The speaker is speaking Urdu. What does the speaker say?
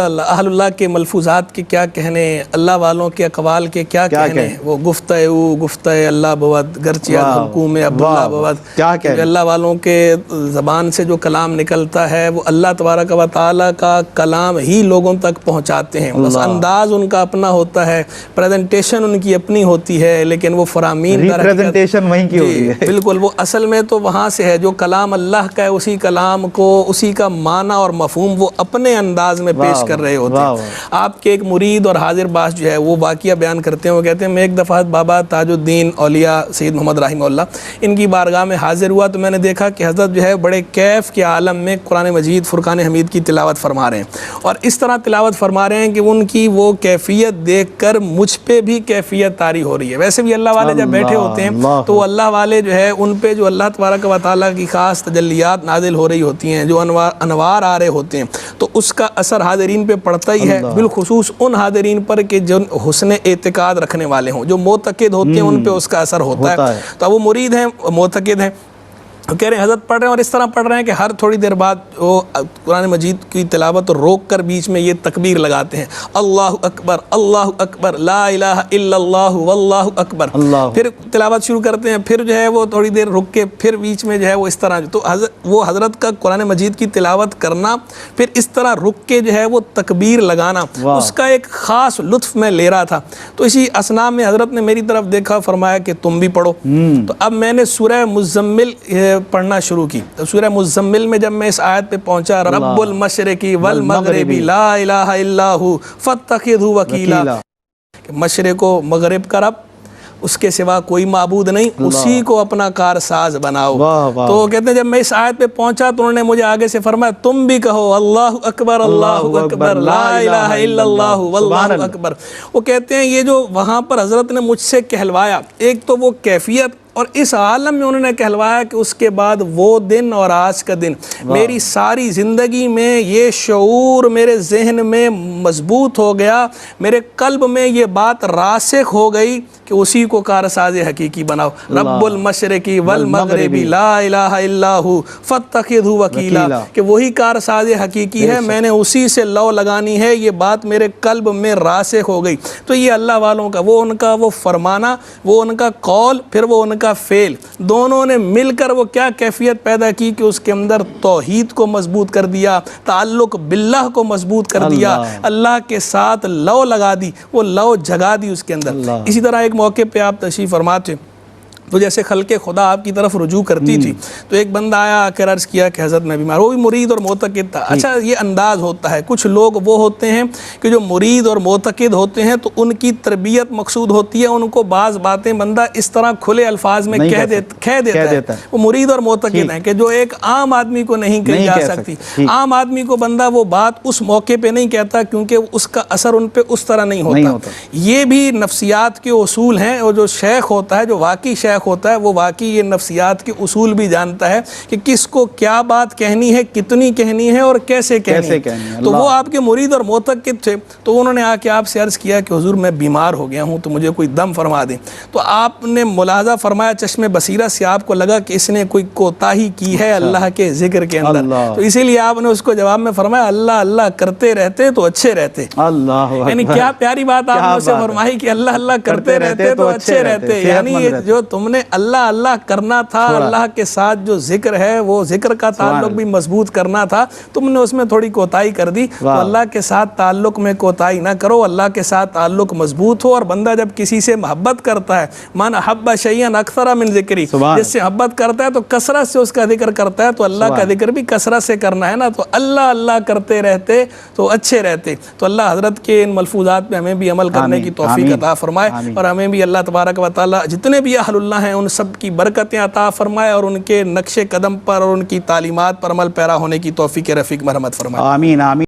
اہل اللہ کے ملفوظات کے کیا کہنے، اللہ والوں کے اقوال کے کیا کہنے، وہ گفتہ اللہ بود گرچہ حکوم عبداللہ بود، اللہ والوں کے زبان سے جو کلام نکلتا ہے وہ اللہ تبارک و تعالیٰ کا کلام ہی لوگوں تک پہنچاتے ہیں. بس انداز ان کا اپنا ہوتا ہے، پریزنٹیشن ان کی اپنی ہوتی ہے، لیکن وہ فرامین پریزنٹیشن وہیں کی ہوتی ہے. بالکل، وہ اصل میں تو وہاں سے ہے. جو کلام اللہ کا ہے اسی کلام کو، اسی کا معنی اور مفہوم وہ اپنے انداز میں پیش کر رہے ہوتے ہیں. آپ کے ایک مرید اور حاضر باش جو ہے وہ واقعہ بیان کرتے ہیں. وہ کہتے ہیں میں ایک دفعہ بابا تاج الدین اولیاء سید محمد رحمہ اللہ ان کی بارگاہ میں حاضر ہوا تو میں نے دیکھا کہ حضرت جو ہے بڑے کیف کے عالم میں قرآن مجید فرقان حمید کی تلاوت فرما رہے ہیں، اور اس طرح تلاوت فرما رہے ہیں کہ ان کی وہ کیفیت دیکھ کر مجھ پہ بھی کیفیت طاری ہو رہی ہے. ویسے بھی اللہ والے جب بیٹھے ہوتے ہیں تو اللہ والے جو ہے ان پہ جو اللہ تبارک و تعالیٰ کی خاص تجلیات نازل ہو رہی ہوتی ہیں، جو انوار آ رہے ہوتے ہیں، تو اس کا اثر حاضرین پہ پڑتا ہی ہے، بالخصوص ان حاضرین پر کہ جو حسن اعتقاد رکھنے والے ہوں، جو معتقد ہوتے ہیں ان پہ اس کا اثر ہوتا ہے. تو وہ مرید ہیں، معتقد ہیں، کہہ رہے ہیں حضرت پڑھ رہے ہیں اور اس طرح پڑھ رہے ہیں کہ ہر تھوڑی دیر بعد وہ قرآن مجید کی تلاوت روک کر بیچ میں یہ تکبیر لگاتے ہیں، اللہ اکبر لا الہ الا اللہ واللہ اکبر. پھر تلاوت شروع کرتے ہیں، پھر جو ہے وہ تھوڑی دیر رک کے پھر بیچ میں جو ہے وہ اس طرح، تو وہ حضرت کا قرآن مجید کی تلاوت کرنا، پھر اس طرح رک کے جو ہے وہ تکبیر لگانا، اس کا ایک خاص لطف میں لے رہا تھا. تو اسی اثناء میں حضرت نے میری طرف دیکھا، فرمایا کہ تم بھی پڑھو. تو اب میں نے سورہ مزمل پڑھنا شروع کی. تو سورہ مزمل میں جب میں اس آیت پہ پہنچا، رب المشرقی والمغربی لا الہ الا ہو فاتخذہ وکیلا، مشرق و مغرب کا رب، اس کے سوا کوئی معبود نہیں، اسی کو اپنا کارساز بناؤ. تو کہتے ہیں جب میں اس آیت پہ پہنچا تو انہوں نے مجھے آگے سے فرمایا تم بھی کہو اللہ اکبر لا الہ الا اللہ واللہ اکبر. وہ کہتے ہیں یہ جو وہاں پر حضرت نے مجھ سے کہلوایا، ایک تو وہ کیفیت، اور اس عالم میں انہوں نے کہلوایا کہ اس کے بعد وہ دن اور آج کا دن میری ساری زندگی میں یہ شعور میرے ذہن میں مضبوط ہو گیا، میرے قلب میں یہ بات راسخ ہو گئی کہ اسی کو کارساز حقیقی بناؤ. رب المشرقی والمغربی لا الہ الا ہو فاتخذہ وکیلا، کہ وہی کارساز حقیقی ہے، میں نے اسی سے لو لگانی ہے، یہ بات میرے قلب میں راسخ ہو گئی. تو یہ اللہ والوں کا وہ ان کا وہ فرمانا، وہ ان کا قول، پھر وہ ان کا فعل، دونوں نے مل کر وہ کیا کیفیت پیدا کی کہ اس کے اندر توحید کو مضبوط کر دیا، تعلق باللہ کو مضبوط کر دیا، اللہ کے ساتھ لو لگا دی، وہ لو جگا دی اس کے اندر. اسی طرح ایک موقع پہ آپ تشریف فرما تھے تو جیسے خلق خدا آپ کی طرف رجوع کرتی تھی تو ایک بندہ آیا آ کر عرض کیا کہ حضرت میں بیمار، وہ بھی مرید اور معتقد تھا. اچھا یہ انداز ہوتا ہے، کچھ لوگ وہ ہوتے ہیں کہ جو مرید اور معتقد ہوتے ہیں تو ان کی تربیت مقصود ہوتی ہے، ان کو بعض باتیں بندہ اس طرح کھلے الفاظ میں کہہ دیتا ہے. وہ مرید اور معتقد ہیں کہ جو ایک عام آدمی کو نہیں کہی جا سکتی. عام آدمی کو بندہ وہ بات اس موقع پہ نہیں کہتا کیونکہ اس کا اثر ان پہ اس طرح نہیں ہوتا. یہ بھی نفسیات کے اصول ہیں، اور جو شیخ ہوتا ہے، جو واقعی شیخ ہوتا ہے، وہ واقعی یہ نفسیات کے اصول بھی جانتا ہے کہ کس کو کیا بات کہنی ہے، کتنی کہنی ہے اور کیسے کہنی ہے. تو وہ آپ کے مرید اور معتقد تھے، تو انہوں نے آ کے آپ سے عرض کیا کہ حضور میں بیمار ہو گیا ہوں تو مجھے کوئی دم فرما دیں. تو آپ نے ملاحظہ فرمایا چشم بصیرت سے آپ کو لگا کہ اس نے کوئی کوتاہی کی ہے اللہ کے ذکر کے اندر، تو اسی لیے آپ نے اس کو جواب میں فرمایا اللہ اللہ کرتے رہتے تو اچھے رہتے. یعنی کیا پیاری بات آپ نے اسے فرمائی کہ اللہ اللہ کرتے رہتے تو اچھے رہتے. یعنی جو تم نے اللہ اللہ کرنا تھا، اللہ کے ساتھ جو ذکر ہے وہ ذکر کا تعلق بھی مضبوط کرنا تھا، تم نے اس میں تھوڑی کوتاہی کر دی. تو اللہ کے ساتھ تعلق میں کوتاہی نہ کرو، اللہ کے ساتھ تعلق مضبوط ہو. اور بندہ جب کسی سے محبت کرتا ہے، من احب شیئا اکثر من ذکری، جس سے محبت کرتا ہے تو کثرت سے اس کا ذکر کرتا ہے. تو اللہ کا ذکر بھی کثرت سے کرنا ہے نا. تو اللہ اللہ کرتے رہتے تو اچھے رہتے. تو اللہ حضرت کے ان ملفوظات پہ ہمیں بھی عمل کرنے کی توفیق عطا فرمائے، اور ہمیں بھی اللہ تبارک و تعالی جتنے بھی اہل اللہ ہیں ان سب کی برکتیں عطا فرمائے، اور ان کے نقش قدم پر اور ان کی تعلیمات پر عمل پیرا ہونے کی توفیق رفیق مرحمت فرمائے. آمین آمین.